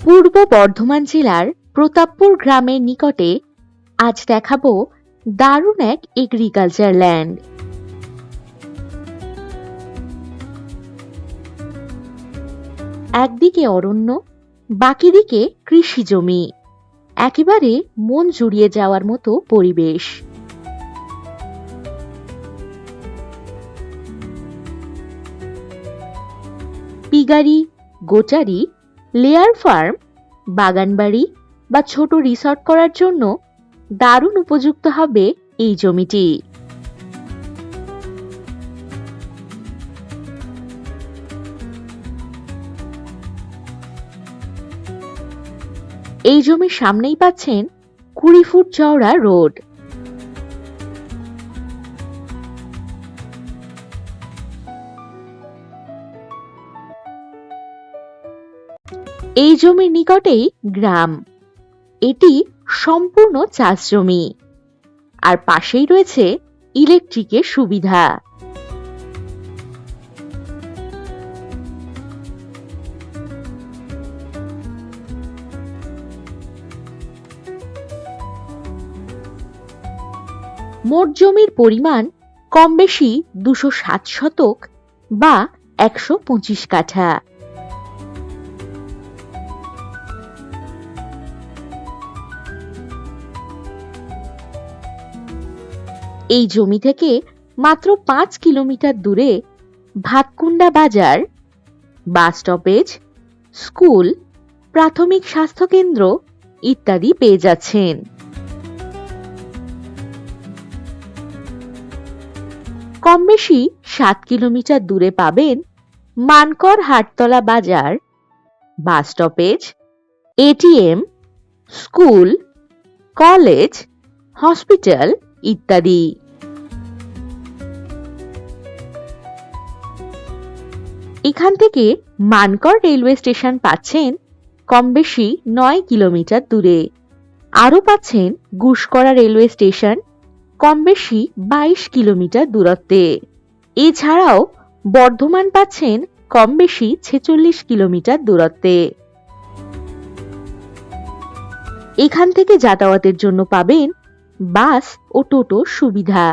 পূর্ব বর্ধমান জেলার প্রতাপপুর গ্রামের নিকটে আজ দেখাবো দারুণ এক এগ্রিকালচার ল্যান্ড। একদিকে অরণ্য, বাকি দিকে কৃষি জমি, একেবারে মন জুড়িয়ে যাওয়ার মতো পরিবেশ। পিগারি, গোটারি, লেয়ার ফার্ম, বাগানবাড়ি বা ছোট রিসর্ট করার জন্য দারুণ উপযুক্ত হবে এই জমিটি। এই জমির সামনেই পাচ্ছেন 20 ফুট চওড়া রোড। এই জমির নিকটেই গ্রাম, এটি সম্পূর্ণ চাষ জমি, আর পাশেই রয়েছে ইলেকট্রিকের সুবিধা। মোট জমির পরিমাণ কম বেশি 260 শতক বা 125 কাঠা। এই জমি থেকে মাত্র 5 কিলোমিটার দূরে ভাতকুন্ডা বাজার, বাস স্টপেজ, স্কুল, প্রাথমিক স্বাস্থ্যকেন্দ্র ইত্যাদি পেয়ে যাচ্ছেন। কম বেশি 7 কিলোমিটার দূরে পাবেন মানকর হাটতলা বাজার, bus stoppage, ATM, school, college, hospital ইত্যাদি। এখান থেকে মানকর রেলওয়ে স্টেশন পাচ্ছেন কম বেশি 9 কিলোমিটার দূরে। আরও পাচ্ছেন গুসকরা রেলওয়ে স্টেশন কম বেশি 22 কিলোমিটার দূরত্বে। এছাড়াও বর্ধমান পাচ্ছেন কম বেশি 46 কিলোমিটার দূরত্বে। এখান থেকে যাতায়াতের জন্য পাবেন বাস ও টোটো সুবিধা।